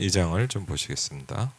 2장을 좀 보시겠습니다.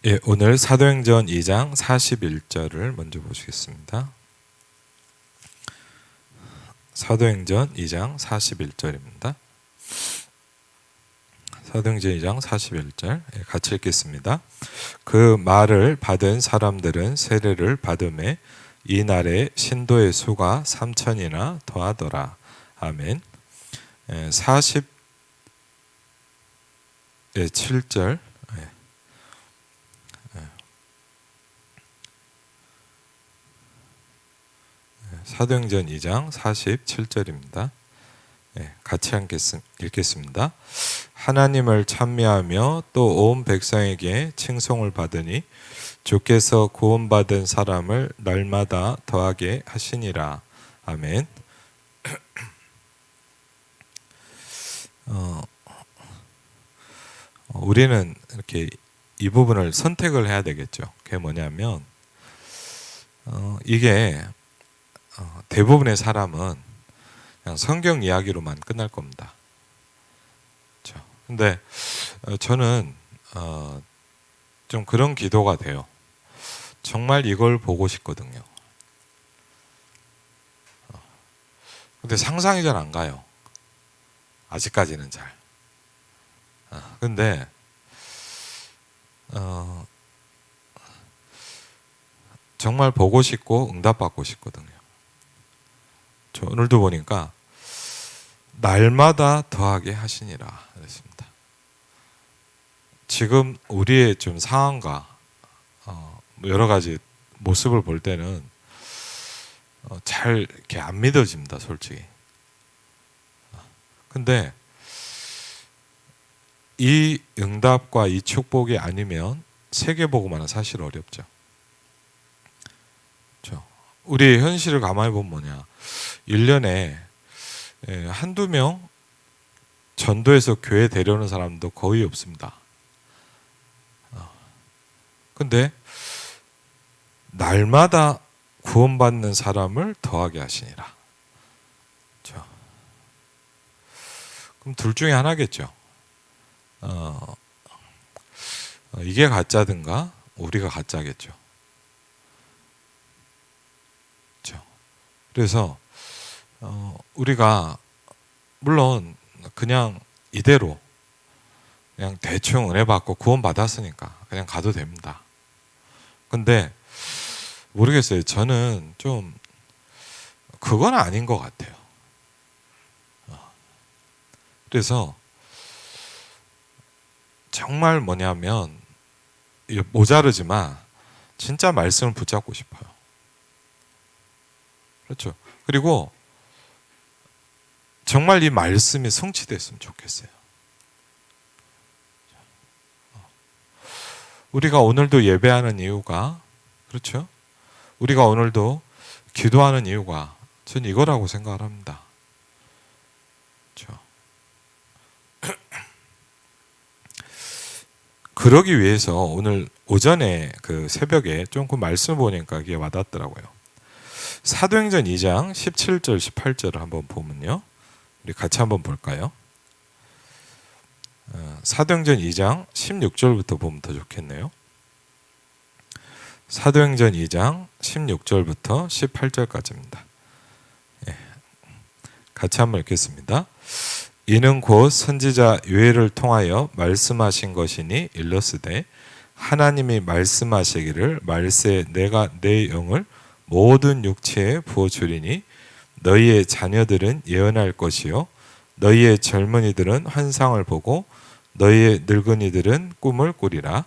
예, 오늘 사도행전 2장 41절을 먼저 보시겠습니다. 사도행전 2장 41절입니다. 사도행전 2장 41절 같이 읽겠습니다. 그 말을 받은 사람들은 세례를 받음에 이날에 신도의 수가 3,000이나 더하더라. 아멘. 47절 사도행전 2장 47절입니다. 같이 읽겠습니다. 하나님을 찬미하며 또 온 백성에게 칭송을 받으니 주께서 구원받은 사람을 날마다 더하게 하시니라. 아멘. 우리는 이렇게 이 부분을 선택을 해야 되겠죠. 그게 뭐냐면 이게 대부분의 사람은 그냥 성경 이야기로만 끝날 겁니다. 그렇죠? 근데 저는 좀 그런 기도가 돼요. 정말 이걸 보고 싶거든요. 근데 상상이 잘 안 가요. 아직까지는 잘. 근데 정말 보고 싶고 응답받고 싶거든요. 저 오늘도 보니까 날마다 더하게 하시니라 그랬습니다. 지금 우리의 좀 상황과 여러 가지 모습을 볼 때는 잘 이렇게 안 믿어집니다, 솔직히. 근데 이 응답과 이 축복이 아니면 세계복음화는 사실 어렵죠. 그렇죠? 우리 현실을 가만히 보면 뭐냐, 1년에 한두 명 전도해서 교회 데려오는 사람도 거의 없습니다. 근데 날마다 구원받는 사람을 더하게 하시니라. 그렇죠? 그럼 둘 중에 하나겠죠. 이게 가짜든가 우리가 가짜겠죠. 그렇죠? 그래서 우리가 물론 그냥 이대로 그냥 대충 은혜 받고 구원 받았으니까 그냥 가도 됩니다. 근데 모르겠어요. 저는 좀 그건 아닌 것 같아요. 그래서 정말 뭐냐면 모자르지만 진짜 말씀을 붙잡고 싶어요. 그렇죠. 그리고 정말 이 말씀이 성취됐으면 좋겠어요. 우리가 오늘도 예배하는 이유가, 그렇죠? 우리가 오늘도 기도하는 이유가 저는 이거라고 생각을 합니다. 그렇죠? 그러기 위해서 오늘 오전에 그 새벽에 조금 말씀을 보니까 이게 와닿더라고요. 사도행전 2장 17절 18절을 한번 보면요, 우리 같이 한번 볼까요? 사도행전 2장 16절부터 보면 더 좋겠네요. 사도행전 2장 16절부터 18절까지입니다. 같이 한번 읽겠습니다. 이는 곧 선지자 요엘을 통하여 말씀하신 것이니 일렀으되 하나님이 말씀하시기를 말세 내가 내 영을 모든 육체에 부어주리니 너희의 자녀들은 예언할 것이요 너희의 젊은이들은 환상을 보고 너희의 늙은이들은 꿈을 꾸리라.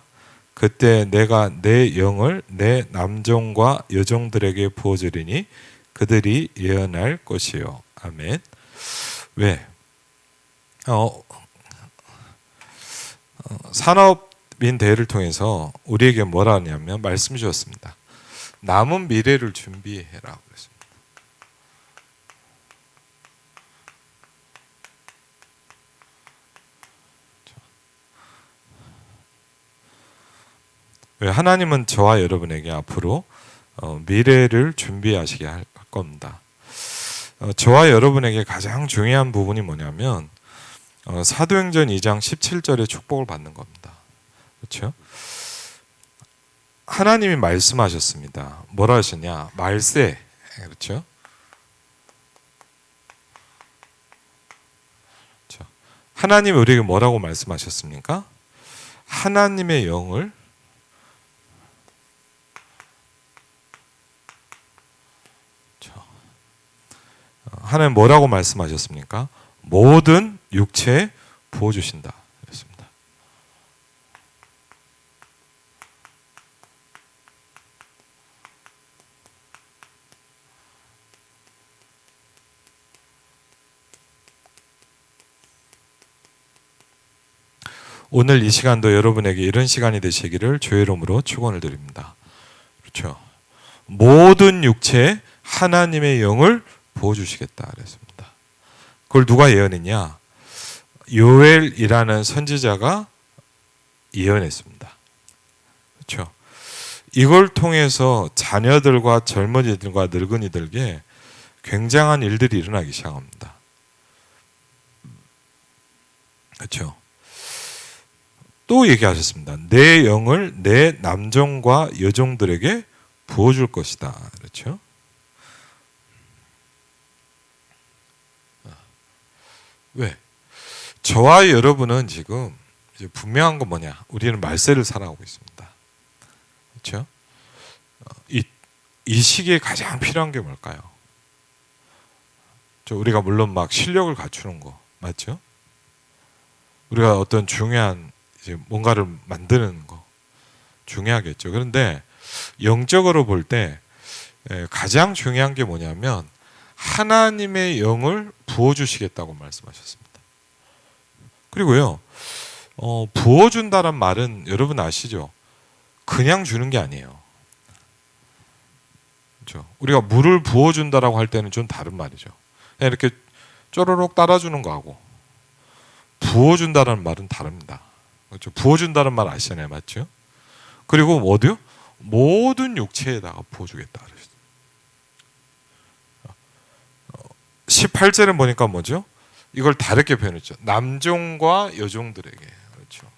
그때 내가 내 영을 내 남종과 여종들에게 부어주리니 그들이 예언할 것이요. 아멘. 왜? 산업 민 대회를 통해서 우리에게 뭐라 하냐면 말씀 주었습니다. 남은 미래를 준비해라 그랬습니다. 하나님은 저와 여러분에게 앞으로 미래를 준비하시게 할 겁니다. 저와 여러분에게 가장 중요한 부분이 뭐냐면 사도행전 2장 17절의 축복을 받는 겁니다. 그렇죠? 하나님이 말씀하셨습니다. 뭐라 하셨냐? 말세. 그렇죠? 하나님이 우리에게 뭐라고 말씀하셨습니까? 하나님의 영을 하나님 뭐라고 말씀하셨습니까? 모든 육체에 부어주신다 그랬습니다. 오늘 이 시간도 여러분에게 이런 시간이 되시기를 주의 이름으로 축원을 드립니다. 그렇죠? 모든 육체에 하나님의 영을 부어주시겠다 그랬습니다. 그걸 누가 예언했냐? 요엘이라는 선지자가 예언했습니다. 그렇죠? 이걸 통해서 자녀들과 젊은이들과 늙은이들에게 굉장한 일들이 일어나기 시작합니다. 그렇죠? 또 얘기하셨습니다. 내 영을 내 남종과 여종들에게 부어줄 것이다. 그렇죠? 왜? 저와 여러분은 지금 이제 분명한 건 뭐냐? 우리는 말세를 살아가고 있습니다. 그렇죠? 이 시기에 가장 필요한 게 뭘까요? 우리가 물론 막 실력을 갖추는 거 맞죠? 우리가 어떤 중요한 이제 뭔가를 만드는 거 중요하겠죠. 그런데 영적으로 볼 때 가장 중요한 게 뭐냐면 하나님의 영을 부어주시겠다고 말씀하셨습니다. 그리고요, 부어준다는 말은 여러분 아시죠? 그냥 주는 게 아니에요. 그렇죠? 우리가 물을 부어준다라고 할 때는 좀 다른 말이죠. 그냥 이렇게 쪼로록 따라주는 거하고 부어준다는 말은 다릅니다. 그렇죠? 부어준다는 말 아시잖아요, 맞죠? 그리고 어디요? 모든 육체에다가 부어주겠다. 18절에 보니까 뭐죠? 이걸 다르게 표현했죠. 남종과 여종들에게. 그렇죠.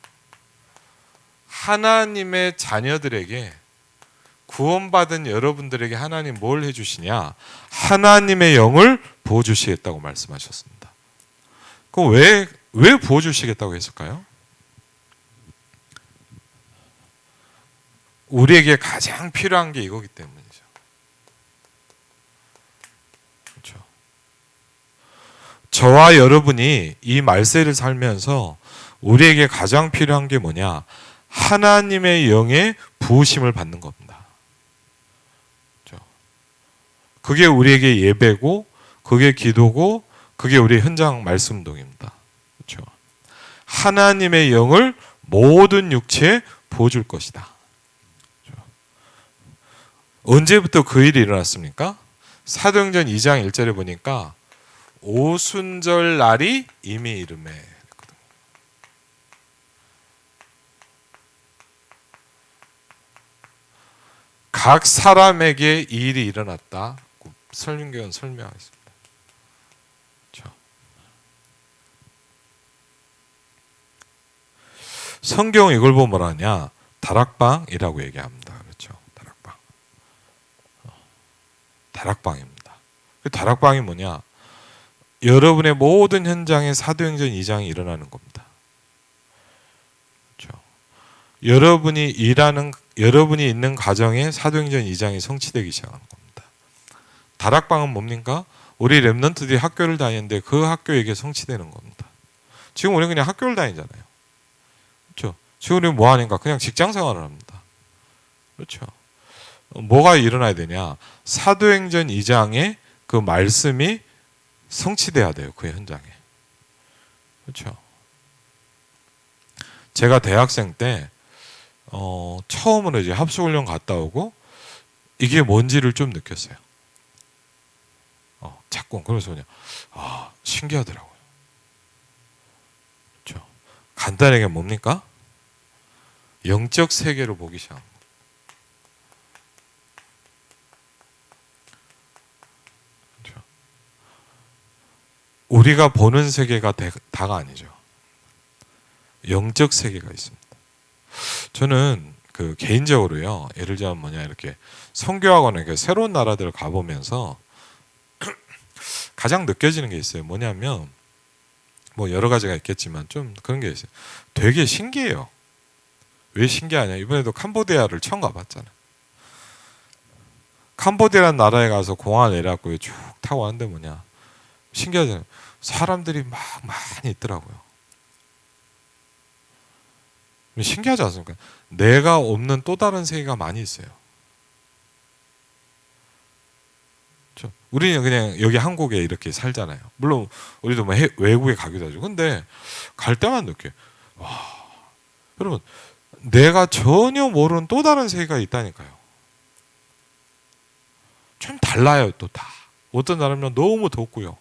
하나님의 자녀들에게 구원받은 여러분들에게 하나님 뭘 해주시냐? 하나님의 영을 부어주시겠다고 말씀하셨습니다. 그럼 왜 부어주시겠다고 했을까요? 우리에게 가장 필요한 게 이거기 때문이죠. 그렇죠. 저와 여러분이 이 말세를 살면서 우리에게 가장 필요한 게 뭐냐? 하나님의 영의 부으심을 받는 겁니다. 그렇죠. 그게 우리에게 예배고, 그게 기도고, 그게 우리 현장 말씀동입니다. 그렇죠. 하나님의 영을 모든 육체에 부어줄 것이다. 그렇죠. 언제부터 그 일이 일어났습니까? 사도행전 2장 1절에 보니까 오순절 날이 이미 이르매. 각 사람에게 이 일이 일어났다. 설명교는 설명하겠습니다. 그렇죠. 성경 이걸 보면 뭐라 하냐? 다락방이라고 얘기합니다. 그렇죠. 다락방. 다락방입니다. 그 다락방이 뭐냐? 여러분의 모든 현장에 사도행전 2장이 일어나는 겁니다. 그렇죠. 여러분이 있는 가정에 사도행전 2장이 성취되기 시작하는 겁니다. 다락방은 뭡니까? 우리 렘넌트들이 학교를 다니는데 그 학교에게 성취되는 겁니다. 지금 우리는 그냥 학교를 다니잖아요. 그렇죠. 지금 우리는 뭐 하는가? 그냥 직장 생활을 합니다. 그렇죠. 뭐가 일어나야 되냐? 사도행전 2장의 그 말씀이 성취돼야 돼요. 그 현장에. 그렇죠. 제가 대학생 때 처음으로 이제 합숙훈련 갔다 오고 이게 뭔지를 좀 느꼈어요. 자꾸 그래서 그냥 신기하더라고요. 그렇죠? 간단하게 뭡니까? 영적 세계를 보기 시작합니다. 그렇죠? 우리가 보는 세계가 다가 아니죠. 영적 세계가 있습니다. 저는 그 개인적으로요, 예를 들면 뭐냐, 이렇게 선교학원에 새로운 나라들을 가보면서 가장 느껴지는 게 있어요. 뭐냐면 뭐 여러 가지가 있겠지만 좀 그런 게 있어요. 되게 신기해요. 왜 신기하냐? 이번에도 캄보디아를 처음 가봤잖아요. 캄보디아라는 나라에 가서 공항에 내려갖고 쭉 타고 왔는데 뭐냐, 신기하잖아요. 사람들이 막 많이 있더라고요. 신기하지 않습니까? 내가 없는 또 다른 세계가 많이 있어요. 그렇죠? 우리는 그냥 여기 한국에 이렇게 살잖아요. 물론 우리도 뭐 외국에 가기도 하죠. 근데 갈 때만 느껴요. 와, 여러분, 내가 전혀 모르는 또 다른 세계가 있다니까요. 좀 달라요, 또 다. 어떤 나라면 너무 덥고요.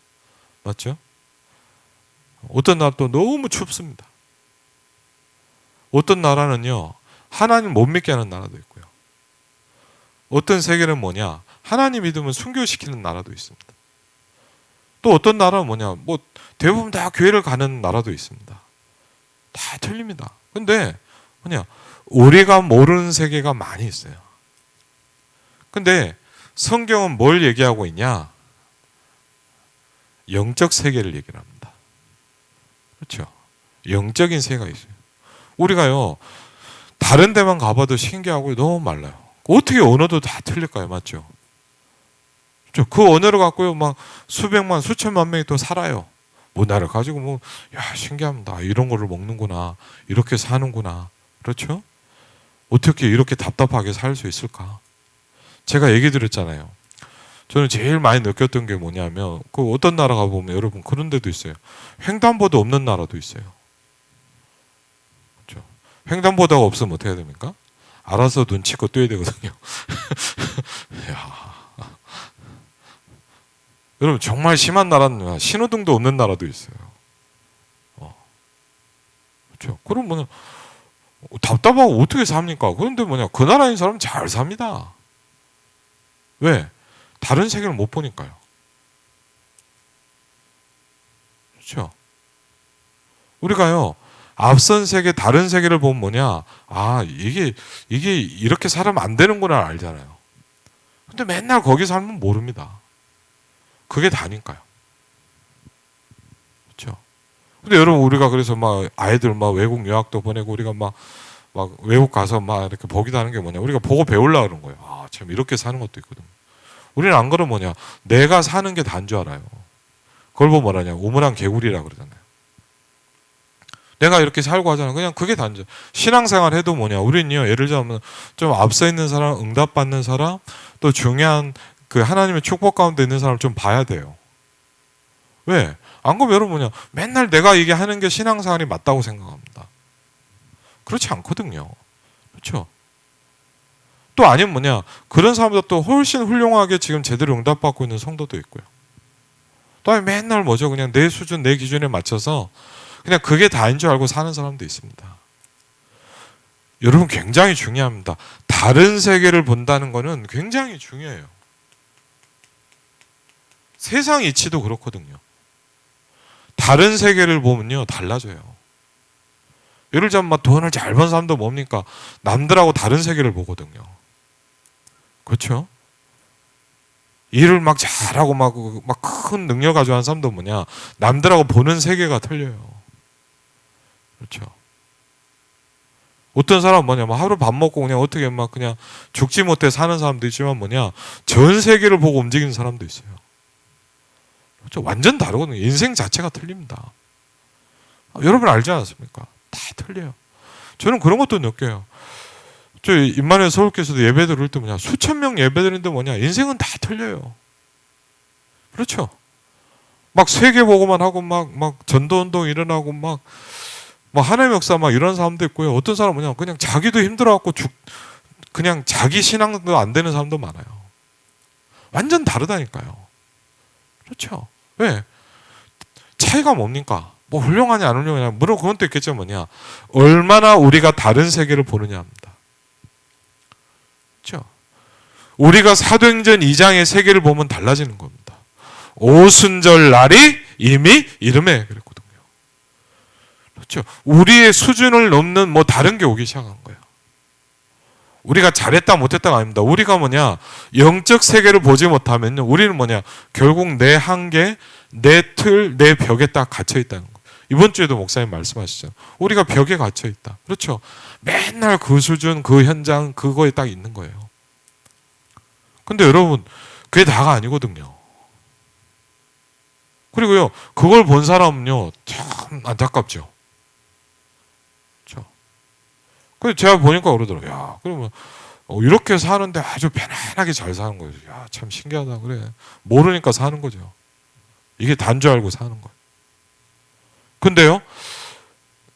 맞죠? 어떤 나라 또 너무 춥습니다. 어떤 나라는요, 하나님 못 믿게 하는 나라도 있고요. 어떤 세계는 뭐냐, 하나님 믿으면 순교시키는 나라도 있습니다. 또 어떤 나라는 뭐냐, 뭐 대부분 다 교회를 가는 나라도 있습니다. 다 틀립니다. 근데 뭐냐, 우리가 모르는 세계가 많이 있어요. 근데 성경은 뭘 얘기하고 있냐? 영적 세계를 얘기를 합니다. 그렇죠? 영적인 세계가 있어요. 우리가요, 다른 데만 가봐도 신기하고 너무 말라요. 어떻게 언어도 다 틀릴까요? 맞죠? 그렇죠? 그 언어를 갖고요, 막 수백만, 수천만 명이 또 살아요. 문화를 가지고 뭐, 야, 신기합니다. 이런 거를 먹는구나. 이렇게 사는구나. 그렇죠? 어떻게 이렇게 답답하게 살 수 있을까? 제가 얘기 드렸잖아요. 저는 제일 많이 느꼈던 게 뭐냐면, 그 어떤 나라 가보면 여러분 그런 데도 있어요. 횡단보도 없는 나라도 있어요. 그렇죠? 횡단보도가 없으면 어떻게 해야 됩니까? 알아서 눈치껏 뛰어야 되거든요. 야. 여러분, 정말 심한 나라는 신호등도 없는 나라도 있어요. 그렇죠? 그럼 뭐냐, 답답하고 어떻게 삽니까? 그런데 뭐냐, 그 나라인 사람은 잘 삽니다. 왜? 다른 세계를 못 보니까요. 그렇죠? 우리가요, 앞선 세계, 다른 세계를 보면 뭐냐, 이게 이렇게 살면 안 되는구나 알잖아요. 근데 맨날 거기 살면 모릅니다. 그게 다니까요. 그렇죠? 근데 여러분, 우리가 그래서 막 아이들 막 외국 유학도 보내고 우리가 막 외국 가서 막 이렇게 보기도 하는 게 뭐냐, 우리가 보고 배우려고 그런 거예요. 참 이렇게 사는 것도 있거든. 우리는 안 그러면 뭐냐, 내가 사는 게 다인 줄 알아요. 그걸 보면 뭐라냐, 우물안 개구리라 그러잖아요. 내가 이렇게 살고 하잖아요. 그냥 그게 다인 줄. 신앙생활 해도 뭐냐, 우리는요, 예를 들면 좀 앞서 있는 사람, 응답받는 사람, 또 중요한 그 하나님의 축복 가운데 있는 사람을 좀 봐야 돼요. 왜? 안 그러면 여러분 뭐냐, 맨날 내가 이게 하는 게 신앙생활이 맞다고 생각합니다. 그렇지 않거든요. 그렇죠? 또 아니면 뭐냐, 그런 사람보다 또 훨씬 훌륭하게 지금 제대로 응답받고 있는 성도도 있고요. 또 아니면 맨날 뭐죠, 그냥 내 수준, 내 기준에 맞춰서 그냥 그게 다인 줄 알고 사는 사람도 있습니다. 여러분, 굉장히 중요합니다. 다른 세계를 본다는 것은 굉장히 중요해요. 세상 이치도 그렇거든요. 다른 세계를 보면요, 달라져요. 예를 들면 막 돈을 잘 번 사람도 뭡니까? 남들하고 다른 세계를 보거든요. 그렇죠? 일을 막 잘하고 막 큰 능력 가지고 하는 사람도 뭐냐, 남들하고 보는 세계가 틀려요. 그렇죠? 어떤 사람은 뭐냐, 막 하루 밥 먹고 그냥 어떻게 막 그냥 죽지 못해 사는 사람도 있지만 뭐냐, 전 세계를 보고 움직이는 사람도 있어요. 그렇죠? 완전 다르거든요. 인생 자체가 틀립니다. 여러분 알지 않습니까? 다 틀려요. 저는 그런 것도 느껴요. 저 임마누엘 서울교회에서도 예배 드릴 때 뭐냐, 수천 명 예배 드리는데 뭐냐, 인생은 다 틀려요. 그렇죠? 막 세계 보고만 하고 막 전도운동 일어나고 막 뭐 하나님의 역사 막 이런 사람도 있고요. 어떤 사람은 그냥 자기도 힘들어갖고 그냥 자기 신앙도 안 되는 사람도 많아요. 완전 다르다니까요. 그렇죠? 왜? 차이가 뭡니까? 뭐 훌륭하냐 안 훌륭하냐 물론 그건 또 있겠죠. 얼마나 우리가 다른 세계를 보느냐 합니다. 그렇죠? 우리가 사도행전 2장의 세계를 보면 달라지는 겁니다. 오순절 날이 이미 이름에 그랬거든요. 그렇죠? 우리의 수준을 넘는 뭐 다른 게 오기 시작한 거예요. 우리가 잘했다 못했다가 아닙니다. 우리가 영적 세계를 보지 못하면 우리는 결국 내 한계, 내 틀, 내 벽에 딱 갇혀 있다는 거예요. 이번 주에도 목사님 말씀하시죠. 우리가 벽에 갇혀 있다. 그렇죠? 맨날 그 수준, 그 현장, 그거에 딱 있는 거예요. 근데 여러분, 그게 다가 아니거든요. 그리고요, 그걸 본 사람은요, 참 안타깝죠. 그렇죠? 그래서 제가 보니까 그러더라고요. 야, 그러면 이렇게 사는데 아주 편안하게 잘 사는 거예요. 야, 참 신기하다. 그래. 모르니까 사는 거죠. 이게 단 줄 알고 사는 거예요. 근데요,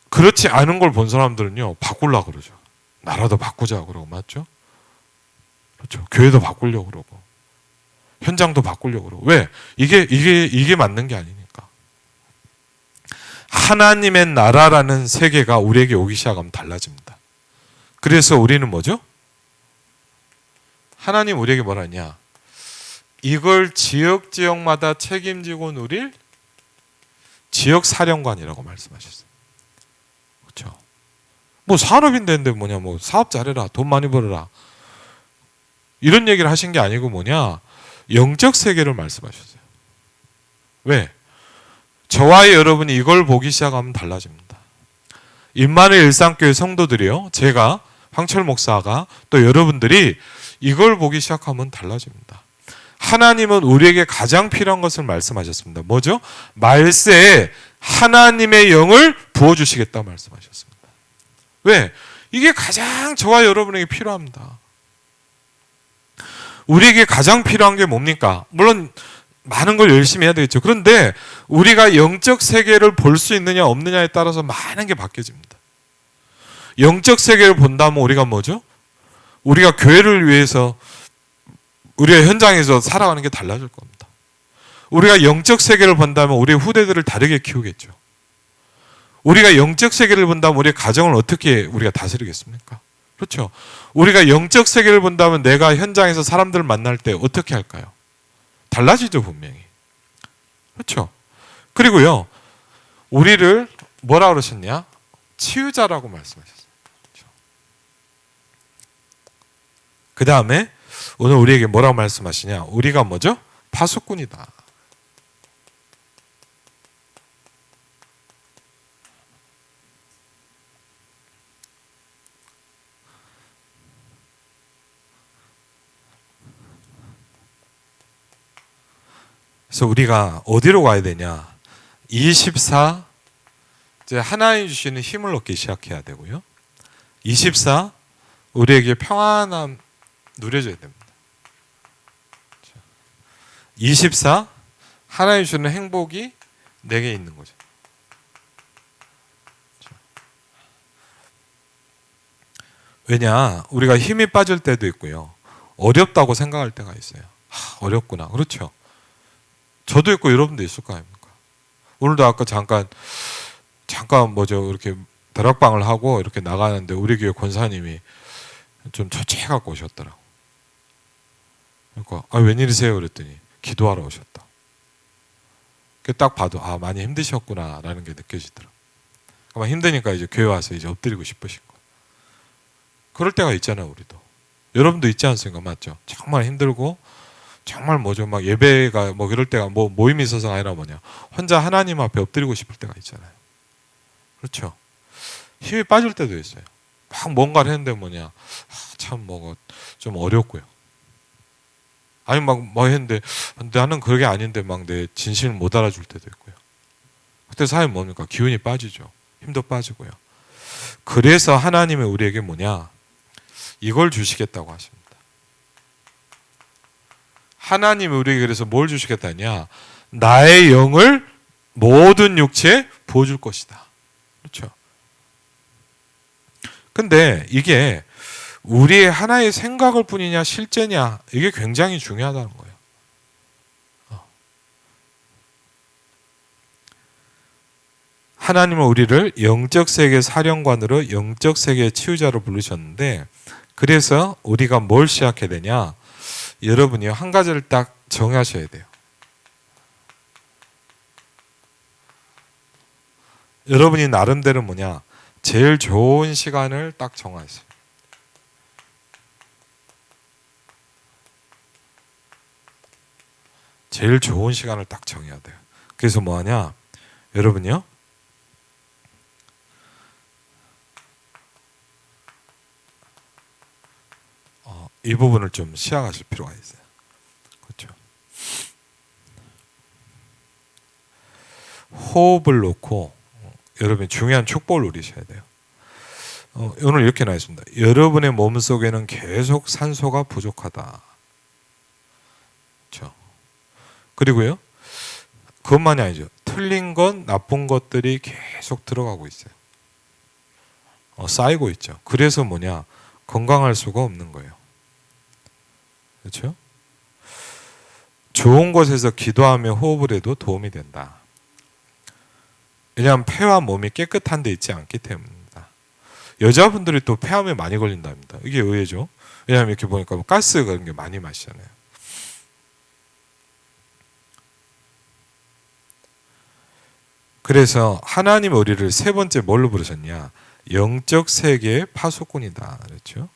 그렇지 않은 걸 본 사람들은요, 바꾸려고 그러죠. 나라도 바꾸자 그러고, 맞죠? 그렇죠. 교회도 바꾸려고 그러고, 현장도 바꾸려고 그러고. 왜? 이게 맞는 게 아니니까. 하나님의 나라라는 세계가 우리에게 오기 시작하면 달라집니다. 그래서 우리는 뭐죠? 하나님 우리에게 뭐라 하냐? 이걸 지역마다 책임지고 누릴 지역사령관이라고 말씀하셨어요. 그렇죠? 뭐 산업인데 뭐 사업 잘해라, 돈 많이 벌어라. 이런 얘기를 하신 게 아니고 영적 세계를 말씀하셨어요. 왜? 저와 여러분이 이걸 보기 시작하면 달라집니다. 임마누엘 일상교회 성도들이요, 제가 황철 목사가 또 여러분들이 이걸 보기 시작하면 달라집니다. 하나님은 우리에게 가장 필요한 것을 말씀하셨습니다. 뭐죠? 말세에 하나님의 영을 부어주시겠다 말씀하셨습니다. 왜? 이게 가장 저와 여러분에게 필요합니다. 우리에게 가장 필요한 게 뭡니까? 물론 많은 걸 열심히 해야 되겠죠. 그런데 우리가 영적 세계를 볼 수 있느냐 없느냐에 따라서 많은 게 바뀌어집니다. 영적 세계를 본다면 우리가 뭐죠? 우리가 교회를 위해서 우리가 현장에서 살아가는 게 달라질 겁니다. 우리가 영적 세계를 본다면 우리 후대들을 다르게 키우겠죠. 우리가 영적 세계를 본다면 우리의 가정을 어떻게 우리가 다스리겠습니까? 그렇죠. 우리가 영적 세계를 본다면 내가 현장에서 사람들을 만날 때 어떻게 할까요? 달라지죠, 분명히. 그렇죠. 그리고요, 우리를 뭐라 그러셨냐? 치유자라고 말씀하셨어요. 그렇죠. 그 다음에 오늘 우리에게 뭐라고 말씀하시냐? 우리가 뭐죠? 파수꾼이다. 그래서 우리가 어디로 가야 되냐? 24, 이제 하나님 주시는 힘을 얻기 시작해야 되고요. 24, 우리에게 평안함 누려져야 됩니다. 24, 하나님 주시는 행복이 내게 있는 거죠. 왜냐? 우리가 힘이 빠질 때도 있고요. 어렵다고 생각할 때가 있어요. 어렵구나. 그렇죠. 저도 있고 여러분도 있을 거 아닙니까? 오늘도 아까 잠깐 뭐죠, 이렇게 다락방을 하고 이렇게 나가는데 우리 교회 권사님이 좀 초췌해갖고 오셨더라고. 그러니까 웬일이세요? 그랬더니 기도하러 오셨다. 딱 봐도 많이 힘드셨구나라는 게 느껴지더라고. 아마 힘드니까 이제 교회 와서 이제 엎드리고 싶으신 거. 그럴 때가 있잖아요, 우리도. 여러분도 있지 않습니까? 맞죠? 정말 힘들고 정말 뭐죠, 막 예배가 뭐 그럴 때가 뭐 모임이 있어서가 아니라 혼자 하나님 앞에 엎드리고 싶을 때가 있잖아요. 그렇죠. 힘이 빠질 때도 있어요. 막 뭔가를 했는데 참 좀 어렵고요. 아니 뭐 했는데 나는 그게 아닌데 막 내 진심을 못 알아줄 때도 있고요. 그때 사람이 뭡니까? 기운이 빠지죠. 힘도 빠지고요. 그래서 하나님이 우리에게 이걸 주시겠다고 하십니다. 하나님이 우리에게 그래서 뭘 주시겠다냐? 나의 영을 모든 육체에 부어줄 것이다. 그렇죠. 근데 이게 우리의 하나의 생각을 뿐이냐 실제냐 이게 굉장히 중요하다는 거예요. 하나님은 우리를 영적 세계 사령관으로 영적 세계 치유자로 부르셨는데 그래서 우리가 뭘 시작해야 되냐? 여러분이 한 가지를 딱 정하셔야 돼요. 여러분이 나름대로 뭐냐? 제일 좋은 시간을 딱 정하세요. 제일 좋은 시간을 딱 정해야 돼요. 그래서 뭐 하냐? 여러분이요? 이 부분을 좀 시작하실 필요가 있어요. 그렇죠? 호흡을 놓고 여러분이 중요한 축복을 누리셔야 돼요. 오늘 이렇게 나와 있습니다. 여러분의 몸 속에는 계속 산소가 부족하다. 그렇죠? 그리고요, 그것만이 아니죠. 틀린 것, 나쁜 것들이 계속 들어가고 있어요. 쌓이고 있죠. 그래서 뭐냐? 건강할 수가 없는 거예요. 그렇죠? 좋은 곳에서 기도하며 호흡을 해도 도움이 된다. 왜냐하면 폐와 몸이 깨끗한 데 있지 않기 때문입니다. 여자분들이 또 폐암에 많이 걸린답니다. 이게 의외죠. 왜냐하면 이렇게 보니까 가스 그런 게 많이 마시잖아요. 그래서 하나님 우리를 세 번째 뭘로 부르셨냐? 영적 세계의 파수꾼이다. 그렇죠?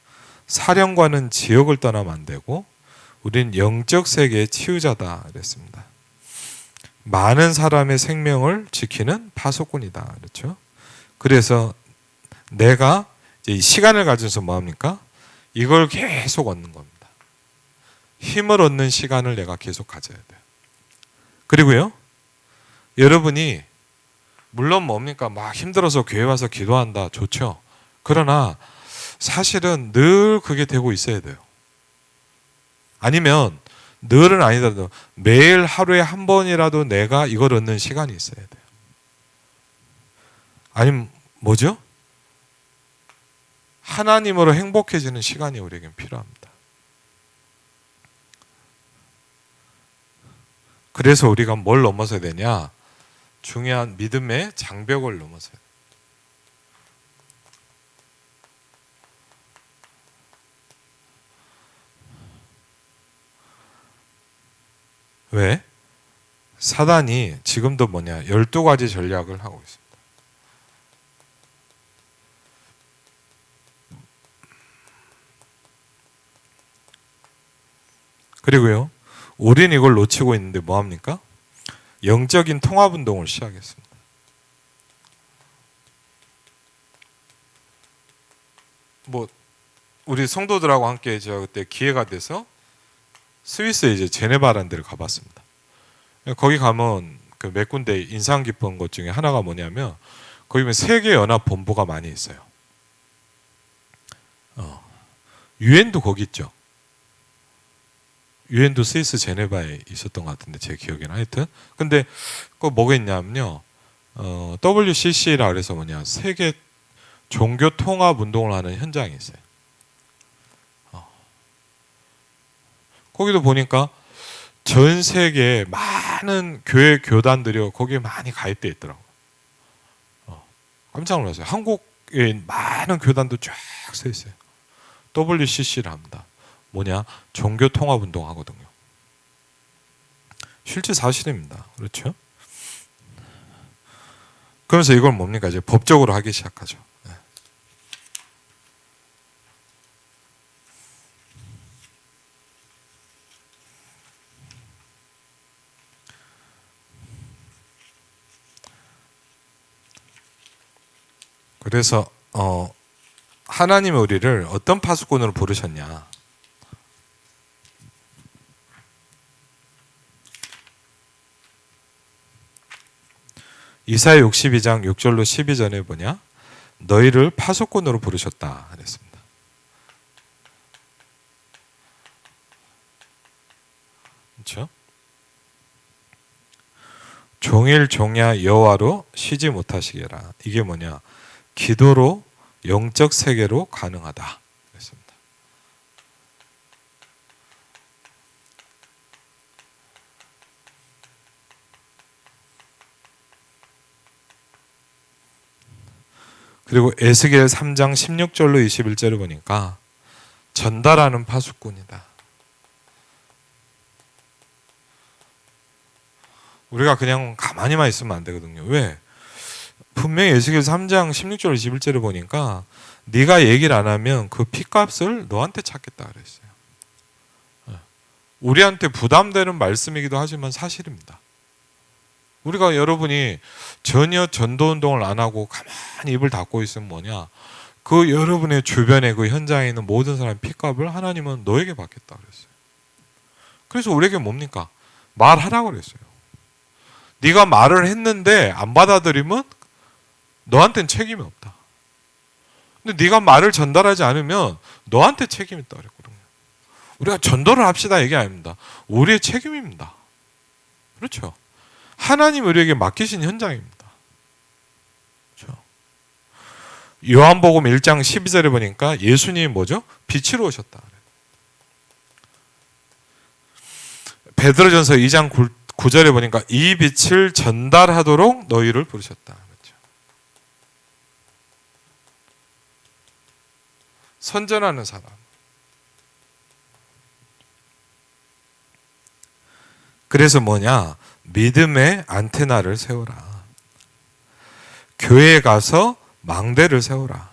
사령관은 지역을 떠나면 안 되고 우린 영적 세계의 치유자다 그랬습니다. 많은 사람의 생명을 지키는 파수꾼이다. 그렇죠? 그래서 내가 이제 이 시간을 가져서 뭐 합니까? 이걸 계속 얻는 겁니다. 힘을 얻는 시간을 내가 계속 가져야 돼요. 그리고요, 여러분이 물론 뭡니까? 막 힘들어서 교회 와서 기도한다. 좋죠. 그러나 사실은 늘 그게 되고 있어야 돼요. 아니면 늘은 아니더라도 매일 하루에 한 번이라도 내가 이걸 얻는 시간이 있어야 돼요. 아니면 뭐죠? 하나님으로 행복해지는 시간이 우리에겐 필요합니다. 그래서 우리가 뭘 넘어서야 되냐? 중요한 믿음의 장벽을 넘어서야 돼요. 왜? 사단이 지금도 뭐냐? 12가지 전략을 하고 있습니다. 그리고요, 우린 이걸 놓치고 있는데 뭐합니까? 영적인 통합운동을 시작했습니다. 뭐 우리 성도들하고 함께 제가 그때 기회가 돼서 스위스에 이제 제네바라는 데를 가봤습니다. 거기 가면 그 몇 군데 인상 깊은 것 중에 하나가 뭐냐면 거기 보면 세계 연합 본부가 많이 있어요. 유엔도 거기 있죠. 유엔도 스위스 제네바에 있었던 것 같은데 제 기억에는 하여튼. 근데 그거 뭐가 있냐면요, WCC라 그래서 뭐냐, 세계 종교 통합 운동을 하는 현장이 있어요. 거기도 보니까 전 세계에 많은 교회 교단들이 거기에 많이 가입되어 있더라고요. 깜짝 놀랐어요. 한국에 많은 교단도 쫙 서 있어요. WCC를 합니다. 뭐냐? 종교 통합 운동 하거든요. 실제 사실입니다. 그렇죠? 그러면서 이걸 뭡니까? 이제 법적으로 하기 시작하죠. 그래서 하나님이 우리를 어떤 파수꾼으로 부르셨냐? 이사야 62장 6절로 12절에 뭐냐? 너희를 파수꾼으로 부르셨다 그랬습니다. 그렇죠? 종일 종야 여호와로 쉬지 못하시게라. 이게 뭐냐? 기도로 영적 세계로 가능하다. 그랬습니다. 그리고 에스겔 3장 16절로 21절을 보니까 전달하는 파수꾼이다. 우리가 그냥 가만히만 있으면 안 되거든요. 왜? 분명히 에스겔 3장 16절 21절을 보니까 네가 얘기를 안 하면 그 핏값을 너한테 찾겠다 그랬어요. 우리한테 부담되는 말씀이기도 하지만 사실입니다. 우리가 여러분이 전혀 전도운동을 안 하고 가만히 입을 닫고 있으면 뭐냐, 그 여러분의 주변에 그 현장에 있는 모든 사람의 핏값을 하나님은 너에게 받겠다 그랬어요. 그래서 우리에게 뭡니까? 말하라고 그랬어요. 네가 말을 했는데 안 받아들이면 너한테는 책임이 없다. 근데 네가 말을 전달하지 않으면 너한테 책임이 있다 그랬거든요. 우리가 전도를 합시다 얘기 아닙니다. 우리의 책임입니다. 그렇죠? 하나님 우리에게 맡기신 현장입니다. 그렇죠? 요한복음 1장 12절에 보니까 예수님이 뭐죠? 빛으로 오셨다. 베드로전서 2장 9절에 보니까 이 빛을 전달하도록 너희를 부르셨다. 그렇죠? 선전하는 사람. 그래서 뭐냐? 믿음의 안테나를 세워라. 교회에 가서 망대를 세워라.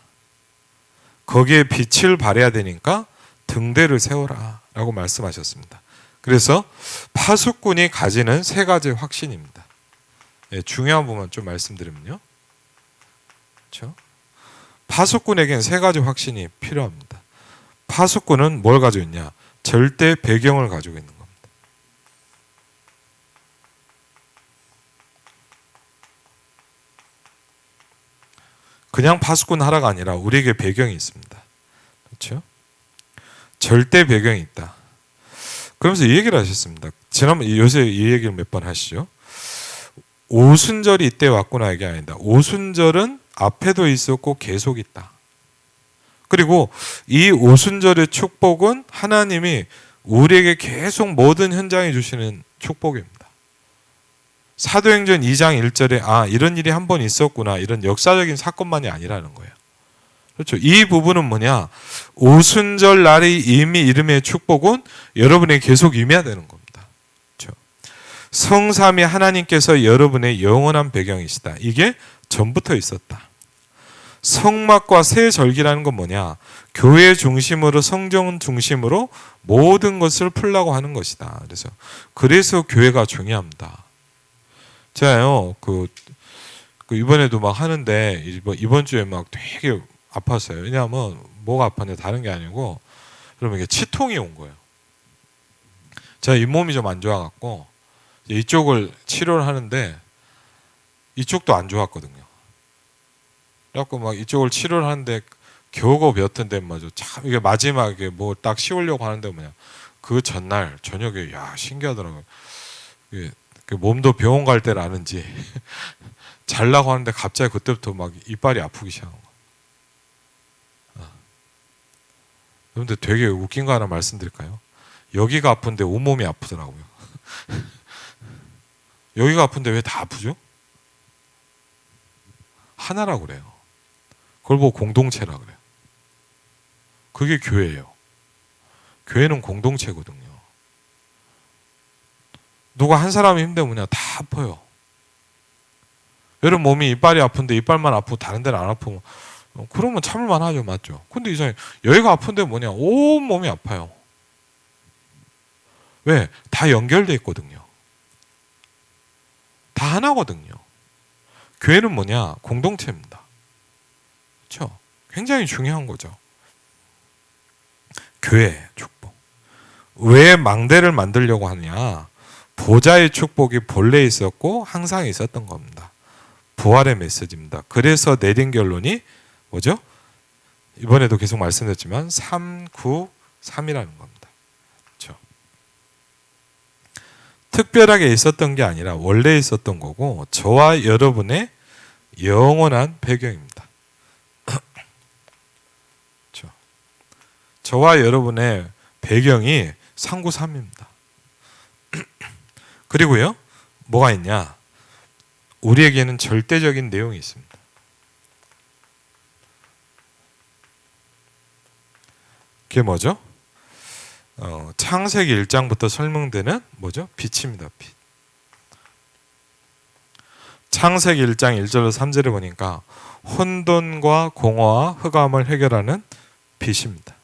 거기에 빛을 발해야 되니까 등대를 세워라 라고 말씀하셨습니다. 그래서 파수꾼이 가지는 세 가지 확신입니다. 예, 중요한 부분 좀 말씀드리면요. 그렇죠? 파수꾼에게는 세 가지 확신이 필요합니다. 파수꾼은 뭘 가지고 있냐? 절대 배경을 가지고 있는 겁니다. 그냥 파수꾼 하라가 아니라 우리에게 배경이 있습니다. 그렇죠? 절대 배경이 있다. 그러면서 이 얘기를 하셨습니다. 지난번 요새 이 얘기를 몇 번 하시죠. 오순절이 이때 왔구나 이게 아니다. 오순절은 앞에도 있었고 계속 있다. 그리고 이 오순절의 축복은 하나님이 우리에게 계속 모든 현장에 주시는 축복입니다. 사도행전 2장 1절에 이런 일이 한 번 있었구나, 이런 역사적인 사건만이 아니라는 거예요. 그렇죠? 이 부분은 뭐냐? 오순절 날이 이미 이름의 축복은 여러분에게 계속 임해야 되는 겁니다. 그렇죠? 성삼위 하나님께서 여러분의 영원한 배경이시다. 이게 전부터 있었다. 성막과 새 절기라는 건 뭐냐? 교회 중심으로, 성전 중심으로 모든 것을 풀라고 하는 것이다. 그래서 교회가 중요합니다. 제가요, 이번에도 막 하는데, 이번 주에 막 되게 아팠어요. 왜냐하면, 뭐가 아팠냐, 다른 게 아니고, 그러면 이게 치통이 온 거예요. 제가 잇몸이 좀 안 좋아갖고, 이쪽을 치료를 하는데, 이쪽도 안 좋았거든요. 그래갖고 막 이쪽을 치료를 하는데, 겨우겨우 몇 턴데, 참, 이게 마지막에 뭐 딱 씌우려고 하는데 뭐냐. 그 전날, 저녁에, 신기하더라고요. 몸도 병원 갈 때를 아는지 잘라고 하는데 갑자기 그때부터 막 이빨이 아프기 시작한 거예요. 그런데 되게 웃긴 거 하나 말씀드릴까요? 여기가 아픈데 온몸이 아프더라고요. 여기가 아픈데 왜 다 아프죠? 하나라고 그래요. 그걸 보고 공동체라 그래요. 그게 교회예요. 교회는 공동체거든요. 누가 한 사람이 힘들면 다 아파요. 여러분 몸이 이빨이 아픈데 이빨만 아프고 다른 데는 안 아프면 그러면 참을만 하죠. 맞죠? 근데 이상해. 여기가 아픈데 뭐냐? 온 몸이 아파요. 왜? 다 연결되어 있거든요. 다 하나거든요. 교회는 뭐냐? 공동체입니다. 그렇죠? 굉장히 중요한 거죠. 교회 축복. 왜 망대를 만들려고 하느냐? 보좌의 축복이 본래 있었고 항상 있었던 겁니다. 부활의 메시지입니다. 그래서 내린 결론이 뭐죠? 이번에도 계속 말씀드렸지만 393이라는 겁니다. 그렇죠? 특별하게 있었던 게 아니라 원래 있었던 거고 저와 여러분의 영원한 배경입니다. 저와 여러분의 배경이 상구삼입니다. 그리고요, 뭐가 있냐? 우리에게는 절대적인 내용이 있습니다. 그게 뭐죠? 창세기 1장부터 설명되는 뭐죠? 빛입니다. 빛. 창세기 1장 1절로 3절에 보니까 혼돈과 공허와 흑암을 해결하는 빛입니다.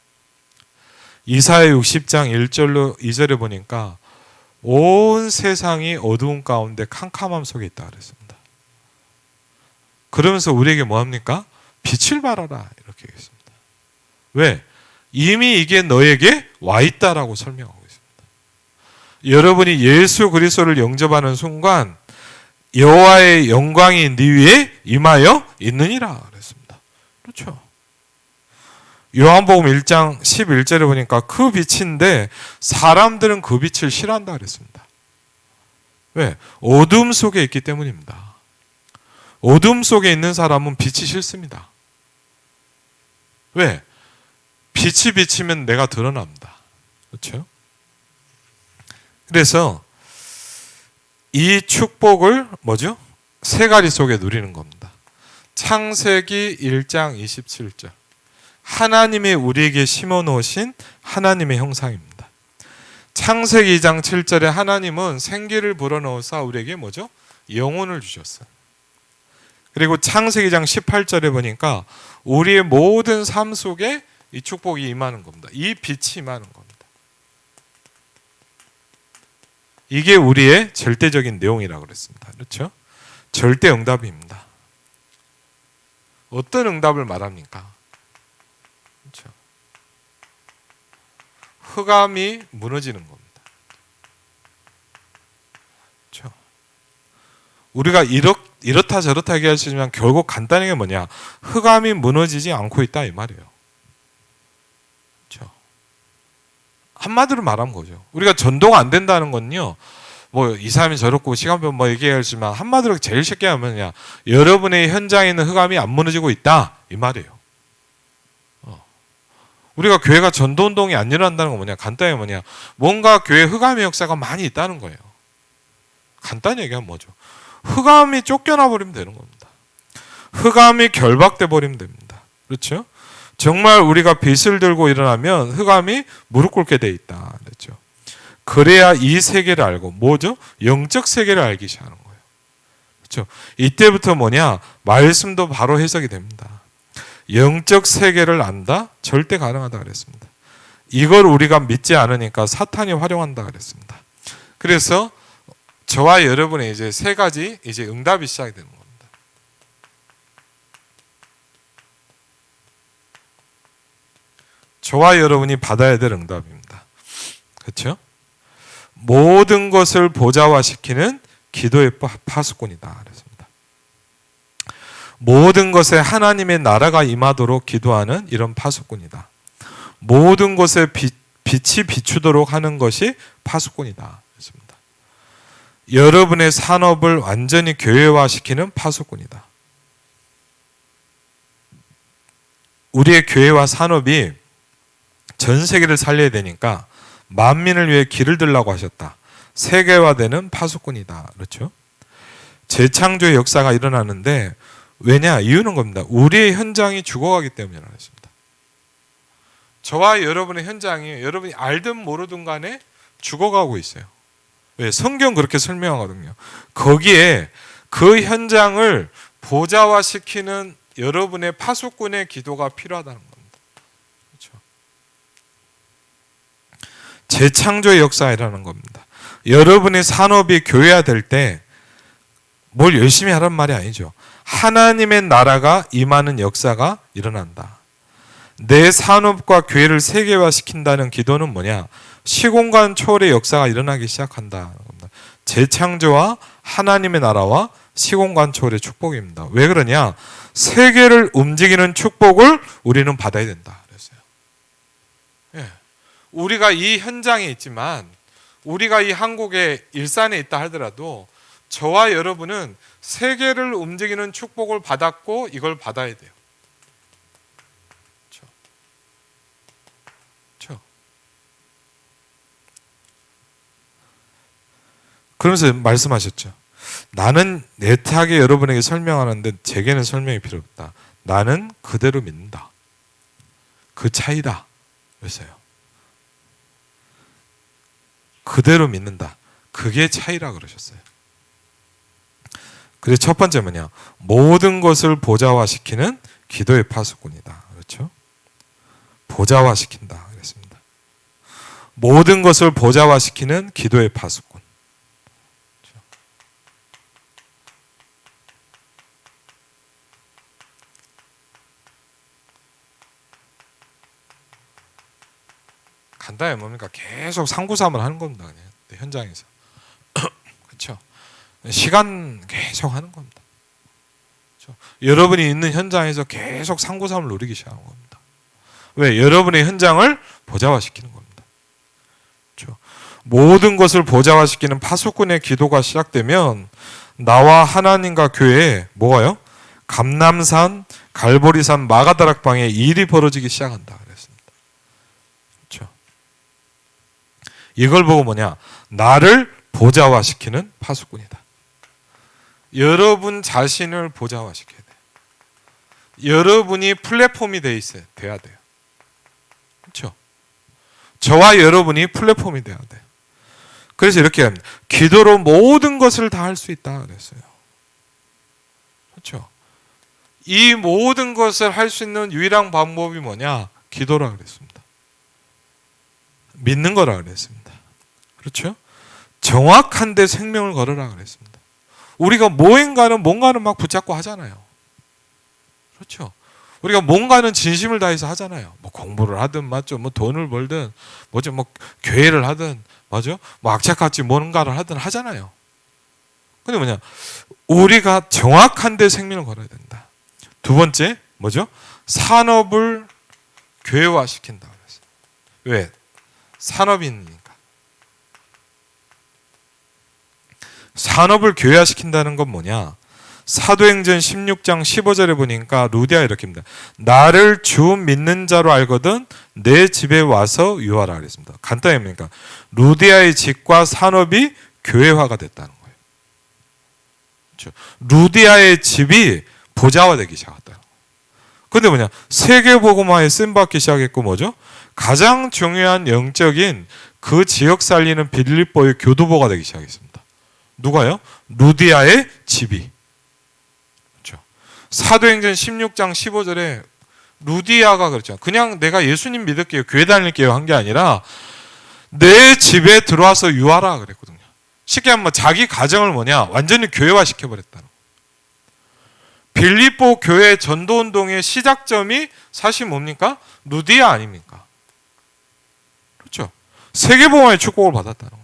이사야 60장 1절로 2절에 보니까 온 세상이 어두운 가운데 캄캄함 속에 있다 그랬습니다. 그러면서 우리에게 뭐합니까? 빛을 발하라 이렇게 얘기했습니다. 왜? 이미 이게 너에게 와 있다라고 설명하고 있습니다. 여러분이 예수 그리스도를 영접하는 순간 여호와의 영광이 네 위에 임하여 있느니라 그랬습니다. 그렇죠? 요한복음 1장 11절에 보니까 그 빛인데 사람들은 그 빛을 싫어한다 그랬습니다. 왜? 어둠 속에 있기 때문입니다. 어둠 속에 있는 사람은 빛이 싫습니다. 왜? 빛이 비치면 내가 드러납니다. 그렇죠? 그래서 이 축복을 뭐죠? 세 가지 속에 누리는 겁니다. 창세기 1장 27절. 하나님이 우리에게 심어 놓으신 하나님의 형상입니다. 창세기 2장 7절에 하나님은 생기를 불어넣어서 우리에게 뭐죠? 영혼을 주셨어요. 그리고 창세기 2장 18절에 보니까 우리의 모든 삶 속에 이 축복이 임하는 겁니다. 이 빛이 임하는 겁니다. 이게 우리의 절대적인 내용이라고 그랬습니다. 그렇죠? 절대 응답입니다. 어떤 응답을 말합니까? 그렇죠? 흑암이 무너지는 겁니다. 그렇죠? 우리가 이렇다 저렇다 얘기할 수 있지만 결국 간단하게 뭐냐? 흑암이 무너지지 않고 있다 이 말이에요. 한마디로 말하면 거죠. 우리가 전도가 안 된다는 건요, 뭐 이 사람이 저렇고 시간표 뭐 얘기하지만 한마디로 제일 쉽게 하면요, 여러분의 현장에 있는 흑암이 안 무너지고 있다 이 말이에요. 우리가 교회가 전도 운동이 안 일어난다는 건 뭐냐? 간단히 뭐냐? 뭔가 교회 흑암의 역사가 많이 있다는 거예요. 간단히 얘기하면 뭐죠? 흑암이 쫓겨나 버리면 되는 겁니다. 흑암이 결박돼 버리면 됩니다. 그렇죠? 정말 우리가 빛을 들고 일어나면 흑암이 무릎 꿇게 돼 있다 그랬죠. 그래야 이 세계를 알고 뭐죠? 영적 세계를 알기 시작하는 거예요. 그렇죠? 이때부터 뭐냐? 말씀도 바로 해석이 됩니다. 영적 세계를 안다? 절대 가능하다 그랬습니다. 이걸 우리가 믿지 않으니까 사탄이 활용한다 그랬습니다. 그래서 저와 여러분의 이제 세 가지 이제 응답이 시작이 되는 겁니다. 저와 여러분이 받아야 될 응답입니다. 그렇죠? 모든 것을 보좌화시키는 기도의 파수꾼이다 그랬습니다. 모든 것에 하나님의 나라가 임하도록 기도하는 이런 파수꾼이다. 모든 것에 빛이 비추도록 하는 것이 파수꾼이다 그랬습니다. 여러분의 산업을 완전히 교회화시키는 파수꾼이다. 우리의 교회와 산업이 전 세계를 살려야 되니까 만민을 위해 길을 들라고 하셨다. 세계화되는 파수꾼이다. 그렇죠? 재창조의 역사가 일어나는데 왜냐? 이유는 겁니다. 우리의 현장이 죽어가기 때문이라고 했습니다. 저와 여러분의 현장이 여러분이 알든 모르든 간에 죽어가고 있어요. 왜? 성경 그렇게 설명하거든요. 거기에 그 현장을 보좌화시키는 여러분의 파수꾼의 기도가 필요하다는 겁니다. 재창조의 역사이라는 겁니다. 여러분의 산업이 교회화될 때 뭘 열심히 하란 말이 아니죠. 하나님의 나라가 임하는 역사가 일어난다. 내 산업과 교회를 세계화시킨다는 기도는 뭐냐? 시공간 초월의 역사가 일어나기 시작한다는 겁니다. 재창조와 하나님의 나라와 시공간 초월의 축복입니다. 왜 그러냐? 세계를 움직이는 축복을 우리는 받아야 된다 그랬어요. 예. 우리가 이 현장에 있지만 우리가 이 한국의 일산에 있다 하더라도 저와 여러분은 세계를 움직이는 축복을 받았고 이걸 받아야 돼요. 그렇죠? 그러면서 말씀하셨죠. 나는 내타하게 여러분에게 설명하는데 제게는 설명이 필요 없다. 나는 그대로 믿는다. 그 차이다. 그랬어요. 그대로 믿는다. 그게 차이라 그러셨어요. 그래서 첫 번째 뭐냐? 모든 것을 보좌화시키는 기도의 파수꾼이다. 그렇죠? 보좌화시킨다. 그랬습니다. 모든 것을 보좌화시키는 기도의 파수꾼. 그렇죠? 간단히 뭡니까? 계속 상구삼을 하는 겁니다. 그냥 현장에서. 그렇죠? 시간 계속 하는 겁니다. 그렇죠? 여러분이 있는 현장에서 계속 상구삼을 누리기 시작하는 겁니다. 왜? 여러분의 현장을 보좌화시키는 겁니다. 그렇죠? 모든 것을 보좌화시키는 파수꾼의 기도가 시작되면 나와 하나님과 교회에 뭐가요? 감람산, 갈보리산, 마가다락방에 일이 벌어지기 시작한다 그랬습니다. 그렇죠? 이걸 보고 뭐냐? 나를 보좌화시키는 파수꾼이다. 여러분 자신을 보좌화시켜야 돼요. 여러분이 플랫폼이 돼야 돼요. 그렇죠? 저와 여러분이 플랫폼이 돼야 돼요. 그래서 이렇게 합니다. 기도로 모든 것을 다 할 수 있다 그랬어요. 그렇죠? 이 모든 것을 할 수 있는 유일한 방법이 뭐냐? 기도라 그랬습니다. 믿는 거라 그랬습니다. 그렇죠? 정확한 데 생명을 걸으라 그랬습니다. 우리가 뭔가는 막 붙잡고 하잖아요. 그렇죠? 우리가 뭔가는 진심을 다해서 하잖아요. 뭐 공부를 하든 맞죠? 뭐 돈을 벌든 뭐죠? 뭐 교회를 하든 맞죠? 뭐 악착같이 뭔가를 하든 하잖아요. 근데 뭐냐? 우리가 정확한 데 생명을 걸어야 된다. 두 번째 뭐죠? 산업을 교회화시킨다 그랬어요. 왜? 산업이니까. 산업을 교회화시킨다는 건 뭐냐? 사도행전 16장 15절에 보니까 루디아 이렇게 합니다. 나를 주 믿는 자로 알거든 내 집에 와서 유하라 그랬습니다. 간단히 뭡니까? 루디아의 집과 산업이 교회화가 됐다는 거예요. 그렇죠? 루디아의 집이 보좌화되기 시작했다. 근데 뭐냐? 세계복음화에 쓰임받기 시작했고 뭐죠? 가장 중요한 영적인 그 지역 살리는 빌립보의 교두보가 되기 시작했습니다. 누가요? 루디아의 집이. 그렇죠. 사도행전 16장 15절에 루디아가 그랬죠. 그냥 내가 예수님 믿을게요, 교회 다닐게요 한 게 아니라 내 집에 들어와서 유하라 그랬거든요. 쉽게 하면 자기 가정을 뭐냐? 완전히 교회화 시켜버렸다는 거예요. 빌립보 교회 전도운동의 시작점이 사실 뭡니까? 루디아 아닙니까? 그렇죠. 세계복음화의 축복을 받았다는 거예요.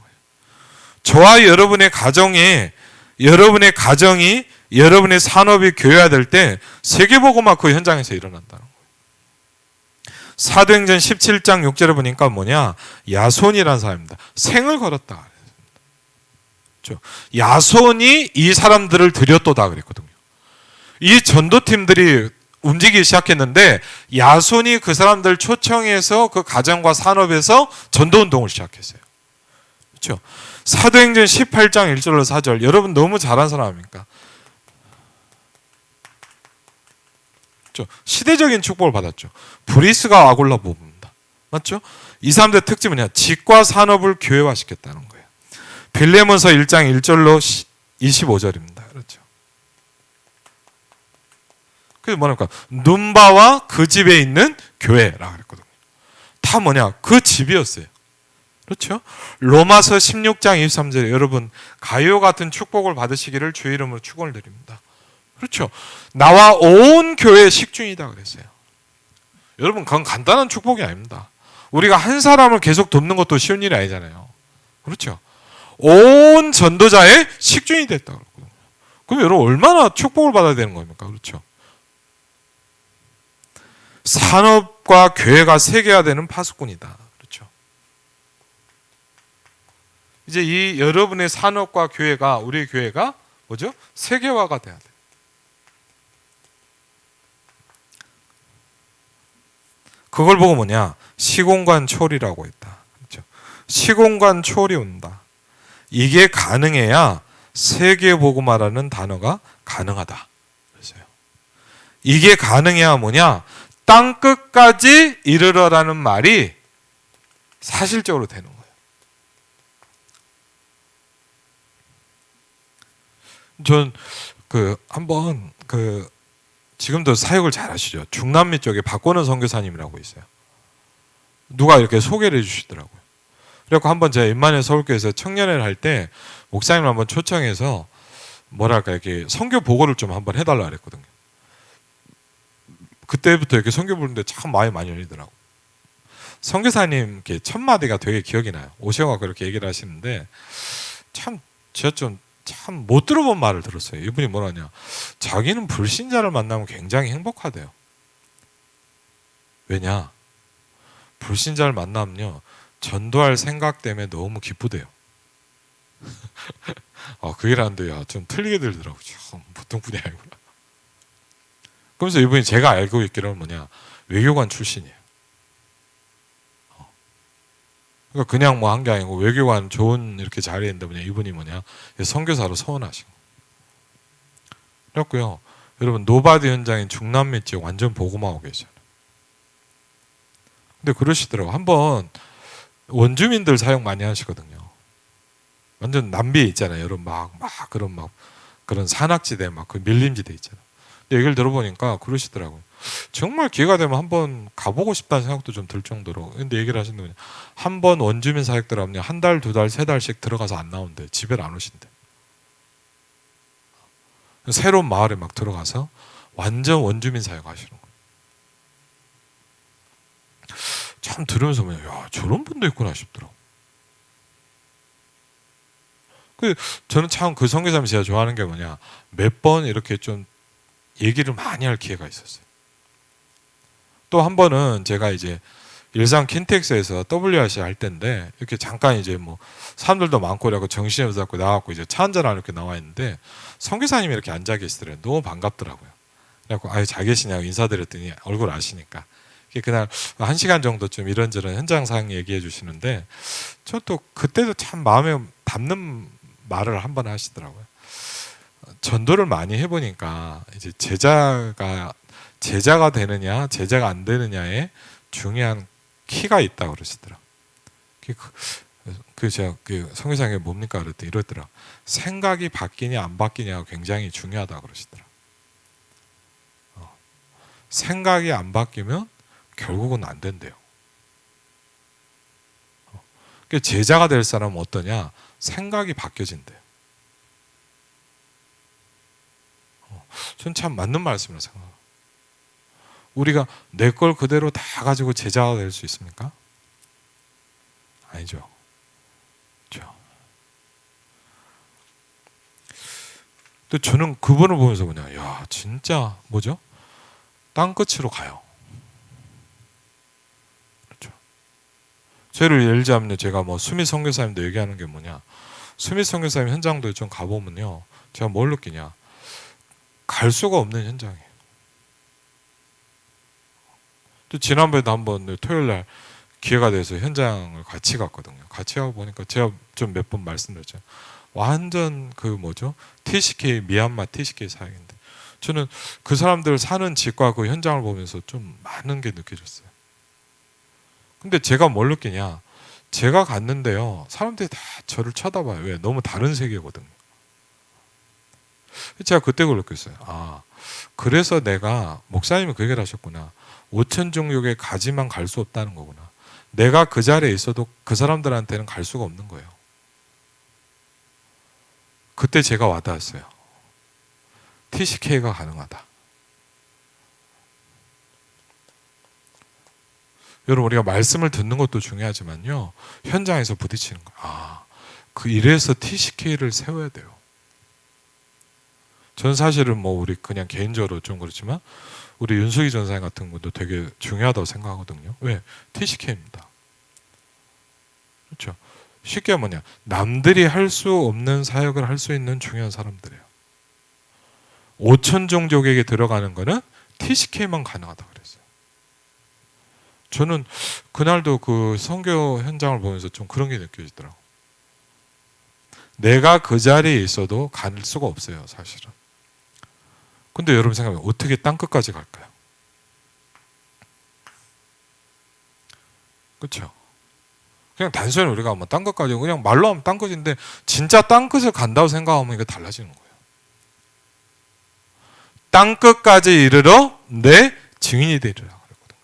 저와 여러분의 가정이 여러분의 산업이 교회화될 때 세계복음화 그 현장에서 일어난다는 거예요. 사도행전 17장 6절에 보니까 뭐냐? 야손이라는 사람입니다. 생을 걸었다. 그렇죠? 야손이 이 사람들을 들였도다 그랬거든요. 이 전도팀들이 움직이기 시작했는데 야손이 그 사람들 초청해서 그 가정과 산업에서 전도운동을 시작했어요. 그렇죠? 사도행전 18장 1절로 4절 여러분 너무 잘한 사람입니까? 그렇죠? 시대적인 축복을 받았죠. 브리스가 아골라 부부입니다. 맞죠? 이 사람들의 특징은 뭐냐? 직과 산업을 교회화시켰다는 거예요. 빌레몬서 1장 1절로 25절입니다. 그렇죠? 그게 뭐랄까? 눈바와 그 집에 있는 교회라 그랬거든요. 다 뭐냐? 그 집이었어요. 그렇죠? 로마서 16장 23절에 여러분 가요 같은 축복을 받으시기를 주의 이름으로 축원을 드립니다. 그렇죠? 나와 온 교회 식중이다 그랬어요. 여러분 그건 간단한 축복이 아닙니다. 우리가 한 사람을 계속 돕는 것도 쉬운 일이 아니잖아요. 그렇죠? 온 전도자의 식중이 됐다 그랬거든요. 그럼 여러분 얼마나 축복을 받아야 되는 겁니까? 그렇죠? 산업과 교회가 세계화되는 파수꾼이다. 그렇죠? 이제 이 여러분의 산업과 교회가 우리의 교회가 뭐죠? 세계화가 돼야 돼요. 그걸 보고 뭐냐? 시공간 초월이라고 했다. 그렇죠? 시공간 초월이 온다. 이게 가능해야 세계복음화라는 단어가 가능하다. 그랬어요. 이게 가능해야 뭐냐? 땅 끝까지 이르러라는 말이 사실적으로 되는 거예요. 전 한번 지금도 사역을 잘 하시죠. 중남미 쪽에 박건우 선교사님이라고 있어요. 누가 이렇게 소개를 해주시더라고요. 그래서 한번 제가 임마누엘 서울교회에서 청년회를 할 때 목사님을 한번 초청해서 뭐랄까 이렇게 선교 보고를 좀 한번 해달라 그랬거든요. 그때부터 이렇게 선교 부르는데 참 마음이 많이 열리더라고. 선교사님 이렇게 첫 마디가 되게 기억이 나요. 오셔서 그렇게 얘기를 하시는데 참 제가 좀 참 못 들어본 말을 들었어요. 이분이 뭐라냐? 자기는 불신자를 만나면 굉장히 행복하대요. 왜냐? 불신자를 만나면요 전도할 생각 때문에 너무 기쁘대요. 그 얘기라는데 좀 틀리게 들더라고요. 보통 분이 아니구나. 그러면서 이분이 제가 알고 있기로는 뭐냐 외교관 출신이에요. 그러니까 그냥 뭐 한 게 아니고 외교관 좋은 이렇게 자리에 있는데 뭐냐 이분이 뭐냐 선교사로 서원하신 거. 그래갖고요 여러분 노바드 현장인 중남미 지역 완전 복음하고 계셔요. 근데 그러시더라고. 한번 원주민들 사역 많이 하시거든요. 완전 남비에 있잖아요. 여러분 그런 산악지대 그 밀림지대 있잖아요. 근데 얘기를 들어보니까 그러시더라고요. 정말 기회가 되면 한번 가보고 싶다는 생각도 좀 들 정도로. 근데 얘기를 하시는 한번 원주민 사역 들어가면 한 달, 두 달, 세 달씩 들어가서 안 나온대. 집에 안 오신대. 새로운 마을에 막 들어가서 완전 원주민 사역 하시는 거예요. 참 들으면서 야 저런 분도 있구나 싶더라고. 저는 참 그 선교사님 제가 좋아하는 게 뭐냐 몇 번 이렇게 좀 얘기를 많이 할 기회가 있었어요. 또 한 번은 제가 이제 일산 킨텍스에서 WRC 할 때인데 이렇게 잠깐 이제 뭐 사람들도 많고 그래갖고 정신이 없어갖고 나와갖고 이제 차 한잔 하러 이렇게 나와 있는데 선교사님이 이렇게 앉아 계시더라고요. 너무 반갑더라고요. 그래갖고 잘 계시냐고 인사드렸더니 얼굴 아시니까 그날 1시간 정도 좀 이런저런 현장 상황 얘기해 주시는데 저 또 그때도 참 마음에 담는 말을 한 번 하시더라고요. 전도를 많이 해보니까 이제 제자가 되느냐 제자가 안 되느냐에 중요한 키가 있다고 그러시더라고요. 제가 성교사님이 뭡니까 그랬더니 이러더라. 생각이 바뀌냐 안 바뀌냐가 굉장히 중요하다고 그러시더라고요. 생각이 안 바뀌면 결국은 안 된대요. 제자가 될 사람은 어떠냐? 생각이 바뀌어진대요. 전 참 맞는 말씀이라고 생각해요. 우리가 내 걸 그대로 다 가지고 제자가 될 수 있습니까? 아니죠. 그렇죠. 또 저는 그분을 보면서 뭐냐, 야 진짜 뭐죠? 땅 끝으로 가요. 그렇죠. 예를 들자면 제가 뭐 수미 선교사님도 얘기하는 게 뭐냐, 수미 선교사님 현장도 좀 가보면요, 제가 뭘 느끼냐, 갈 수가 없는 현장이에요. 또 지난번에도 한번 토요일 날 기회가 돼서 현장을 같이 갔거든요. 같이 가고 보니까 제가 좀 몇 번 말씀드렸죠. 완전 TCK 미얀마 TCK 사역인데 저는 그 사람들 사는 집과 그 현장을 보면서 좀 많은 게 느껴졌어요. 근데 제가 뭘 느끼냐, 제가 갔는데요 사람들이 다 저를 쳐다봐요. 왜? 너무 다른 세계거든요. 제가 그때 그걸 느꼈어요. 그래서 내가, 목사님이 그 얘기를 하셨구나. 5천 종족의 가지만 갈 수 없다는 거구나. 내가 그 자리에 있어도 그 사람들한테는 갈 수가 없는 거예요. 그때 제가 와닿았어요. TCK가 가능하다. 여러분, 우리가 말씀을 듣는 것도 중요하지만요, 현장에서 부딪히는 거예요. 이래서 TCK를 세워야 돼요. 전 사실은 우리 그냥 개인적으로 좀 그렇지만 우리 윤석희 전사님 같은 분도 되게 중요하다고 생각하거든요. 왜? TCK입니다. 그렇죠. 쉽게 뭐냐, 남들이 할 수 없는 사역을 할 수 있는 중요한 사람들이에요. 5천 종족에게 들어가는 거는 TCK만 가능하다 그랬어요. 저는 그날도 그 선교 현장을 보면서 좀 그런 게 느껴지더라고요. 내가 그 자리에 있어도 갈 수가 없어요, 사실은. 근데 여러분 생각해보면 어떻게 땅끝까지 갈까요? 그렇죠? 그냥 단순히 우리가 뭐 땅끝까지 그냥 말로 하면 땅끝인데 진짜 땅끝을 간다고 생각하면 이게 달라지는 거예요. 땅끝까지 이르러 내 증인이 되리라 그랬거든요.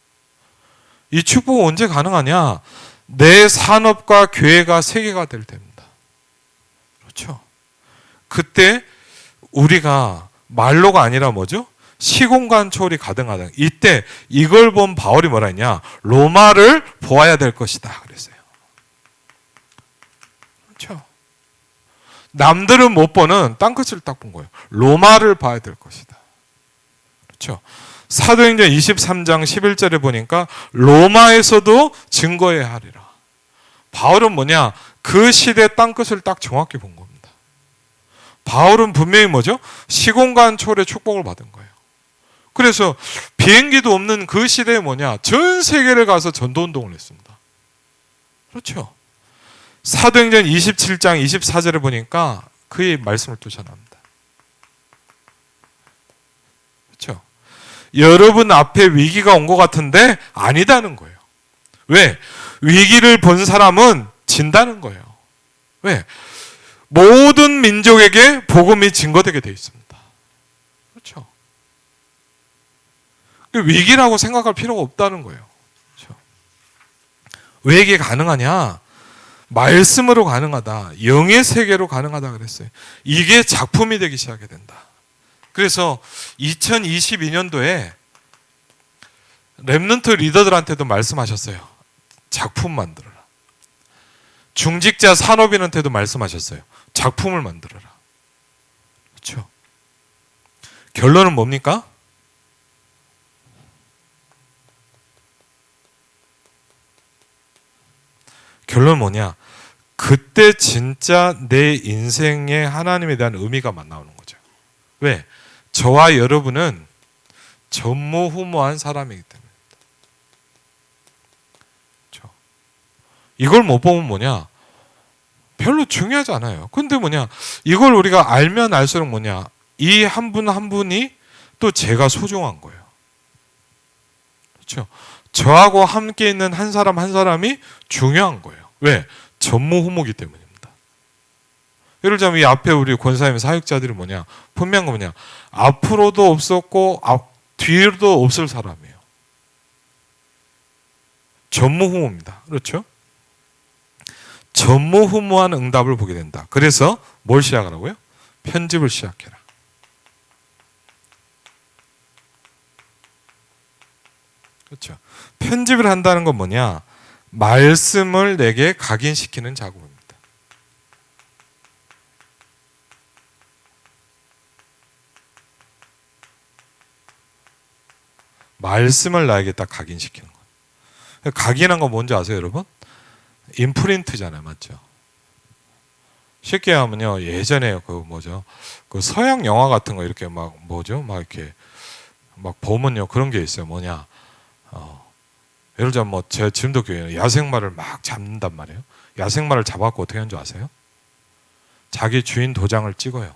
이 축복은 언제 가능하냐? 내 산업과 교회가 세계가 될 때입니다. 그렇죠? 그때 우리가 말로가 아니라 뭐죠? 시공간 초월이 가능하다. 이때 이걸 본 바울이 뭐라 했냐? 로마를 보아야 될 것이다 그랬어요. 그렇죠? 남들은 못 보는 땅끝을 딱 본 거예요. 로마를 봐야 될 것이다. 그렇죠? 사도행전 23장 11절에 보니까 로마에서도 증거해야 하리라. 바울은 뭐냐? 그 시대 땅끝을 딱 정확히 본 겁니다. 바울은 분명히 뭐죠? 시공간 초월의 축복을 받은 거예요. 그래서 비행기도 없는 그 시대에 뭐냐? 전 세계를 가서 전도운동을 했습니다. 그렇죠? 사도행전 27장 24절에 보니까 그의 말씀을 또 전합니다. 그렇죠? 여러분 앞에 위기가 온 것 같은데 아니다는 거예요. 왜? 위기를 본 사람은 진다는 거예요. 왜? 모든 민족에게 복음이 증거되게 되어 있습니다. 그렇죠? 위기라고 생각할 필요가 없다는 거예요. 그렇죠? 왜 이게 가능하냐? 말씀으로 가능하다. 영의 세계로 가능하다 그랬어요. 이게 작품이 되기 시작하게 된다. 그래서 2022년도에 랩넌트 리더들한테도 말씀하셨어요. 작품 만들어라. 중직자 산업인한테도 말씀하셨어요. 작품을 만들어라. 그렇죠? 결론은 뭡니까? 결론은 뭐냐? 그때 진짜 내 인생에 하나님에 대한 의미가 나오는 거죠. 왜? 저와 여러분은 전무후무한 사람이기 때문입니다. 그렇죠? 이걸 못 보면 뭐냐? 별로 중요하지 않아요. 근데 뭐냐? 이걸 우리가 알면 알수록 뭐냐? 이 한 분 한 분이 또 제가 소중한 거예요. 그렇죠? 저하고 함께 있는 한 사람 한 사람이 중요한 거예요. 왜? 전무후무기 때문입니다. 예를 들자면 이 앞에 우리 권사님 사역자들이 뭐냐? 분명한 거 뭐냐? 앞으로도 없었고 뒤로도 없을 사람이에요. 전무후무입니다. 그렇죠? 전무후무한 응답을 보게 된다. 그래서 뭘 시작하라고요? 편집을 시작해라. 그렇죠? 편집을 한다는 건 뭐냐? 말씀을 내게 각인시키는 작업입니다. 말씀을 나에게 딱 각인시키는 거예요. 각인한 건 뭔지 아세요, 여러분? 임프린트잖아요, 맞죠? 쉽게 하면요, 예전에 그 서양 영화 같은 거 이렇게 막 이렇게 막 보면요 그런 게 있어요. 뭐냐? 예를 들자면 제 지금도 교회는 야생마를 막 잡는단 말이에요. 야생마를 잡아갖고 어떻게 하는 줄 아세요? 자기 주인 도장을 찍어요.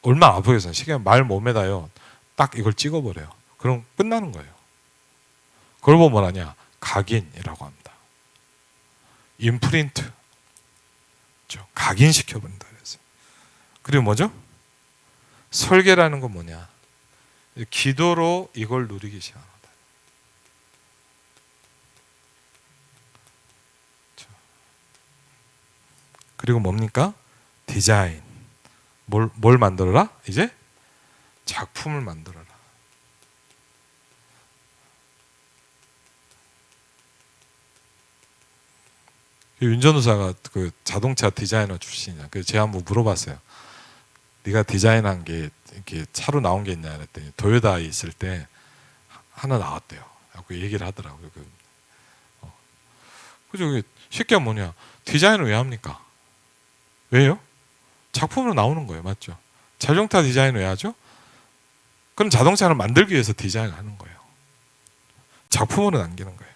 얼마 아프겠어요. 시계 말 몸에다요. 딱 이걸 찍어버려요. 그럼 끝나는 거예요. 그걸 보면 뭐라냐? 각인이라고 합니다. 임프린트. 각인시켜버린다 그랬어요. 그리고 뭐죠? 설계라는 건 뭐냐? 기도로 이걸 누리기 시작합니다. 그리고 뭡니까? 디자인. 뭘 만들어라? 이제 작품을 만들어라. 윤전우사가 그 자동차 디자이너 출신이야. 그래서 제가 한번 물어봤어요. 네가 디자인한 게 이렇게 차로 나온 게 있냐 그랬더니 도요타에 있을 때 하나 나왔대요. 그 얘기를 하더라고요. 그죠? 쉽게 하면 뭐냐? 디자인을 왜 합니까? 왜요? 작품으로 나오는 거예요. 맞죠? 자동차 디자인을 왜 하죠? 그럼 자동차를 만들기 위해서 디자인을 하는 거예요. 작품으로 남기는 거예요.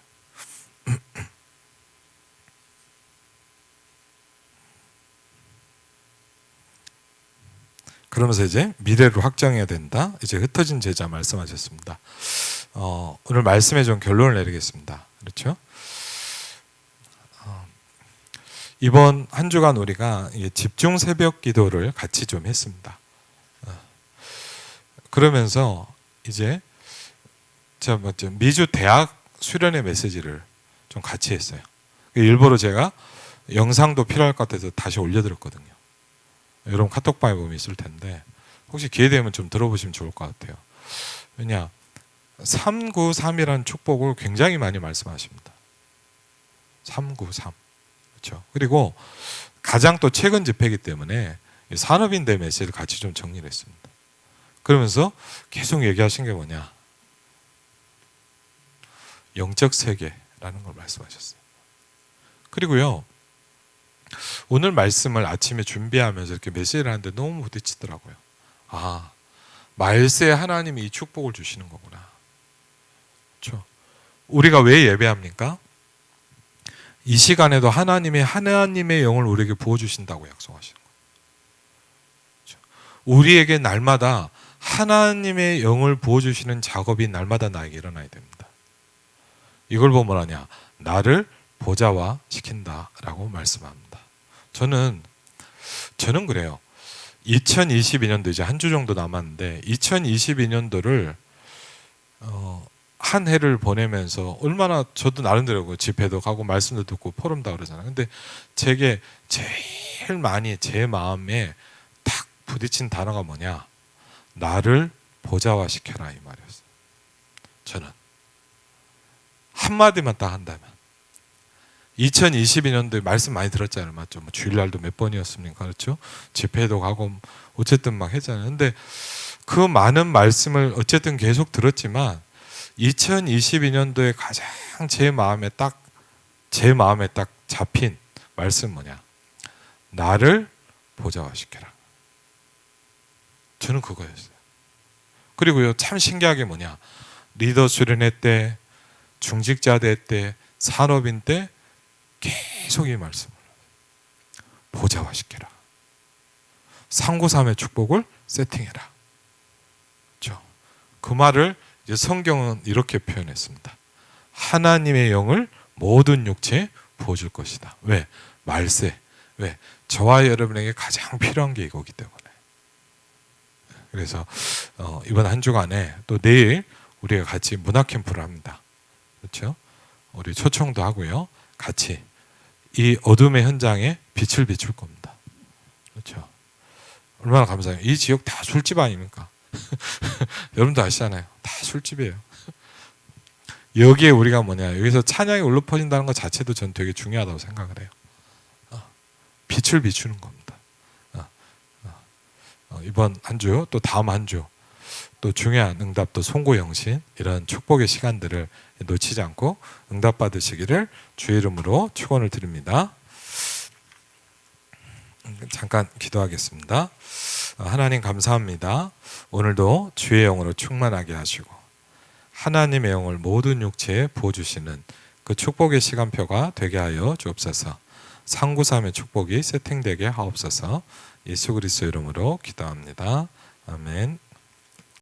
그러면서 이제 미래를 확정해야 된다. 이제 흩어진 제자 말씀하셨습니다. 오늘 말씀에 좀 결론을 내리겠습니다. 그렇죠? 이번 한 주간 우리가 집중 새벽 기도를 같이 좀 했습니다. 그러면서 이제 미주 대학 수련회 메시지를 좀 같이 했어요. 일부러 제가 영상도 필요할 것 같아서 다시 올려드렸거든요. 여러분 카톡방에 보면 있을 텐데 혹시 기회 되면 좀 들어보시면 좋을 것 같아요. 왜냐 393이라는 축복을 굉장히 많이 말씀하십니다. 393 그렇죠. 그리고 가장 또 최근 집회이기 때문에 산업인대 메시지를 같이 좀 정리를 했습니다. 그러면서 계속 얘기하신 게 뭐냐 영적 세계라는 걸 말씀하셨어요. 그리고요 오늘 말씀을 아침에 준비하면서 이렇게 메시지를 하는데 너무 부딪히더라고요. 아 말세에 하나님이 이 축복을 주시는 거구나. 그렇죠? 우리가 왜 예배합니까? 이 시간에도 하나님의 영을 우리에게 부어주신다고 약속하시는 거예요. 그렇죠? 우리에게 날마다 하나님의 영을 부어주시는 작업이 날마다 나에게 일어나야 됩니다. 이걸 보면 뭐냐 나를 보좌화 시킨다라고 말씀합니다. 저는 그래요. 2022년도 이제 한 주 정도 남았는데 2022년도를 한 해를 보내면서 얼마나 저도 나름대로 집회도 가고 말씀도 듣고 포럼도 그러잖아요. 근데 제게 제일 많이 제 마음에 탁 부딪힌 단어가 뭐냐 나를 보좌화 시켜라 이 말이었어요. 저는 한마디만 딱 한다면 2022년도에 말씀 많이 들었잖아요. 맞죠? 뭐 주일날도 몇 번이었습니까? 그렇죠? 집회도 가고 어쨌든 막 했잖아요. 근데 그 많은 말씀을 어쨌든 계속 들었지만 2022년도에 가장 제 마음에 딱 잡힌 말씀 뭐냐? 나를 보좌화시켜라. 저는 그거였어요. 그리고요 참 신기하게 뭐냐? 리더 수련회 때, 중직자대 때, 산업인 때 계속 이 말씀을 보좌화시켜라. 393의 축복을 세팅해라. 그렇죠? 그 말을 이제 성경은 이렇게 표현했습니다. 하나님의 영을 모든 육체에 부어줄 것이다. 왜? 말세. 왜? 저와 여러분에게 가장 필요한 게 이거기 때문에. 그래서 이번 한 주간에 또 내일 우리가 같이 문화 캠프를 합니다. 그렇죠? 우리 초청도 하고요. 같이 이 어둠의 현장에 빛을 비출 겁니다. 그렇죠? 얼마나 감사해요. 이 지역 다 술집 아닙니까? 여러분도 아시잖아요. 다 술집이에요. 여기에 우리가 뭐냐 여기서 찬양이 울려 퍼진다는 것 자체도 전 되게 중요하다고 생각을 해요. 빛을 비추는 겁니다. 이번 한 주 또 다음 한 주 또 중요한 응답도 송구영신 이런 축복의 시간들을 놓치지 않고 응답 받으시기를 주의 이름으로 축원을 드립니다. 잠깐 기도하겠습니다. 하나님 감사합니다. 오늘도 주의 영으로 충만하게 하시고 하나님의 영을 모든 육체에 부어주시는 그 축복의 시간표가 되게 하여 주옵소서. 393의 축복이 세팅되게 하옵소서. 예수 그리스도 이름으로 기도합니다. 아멘.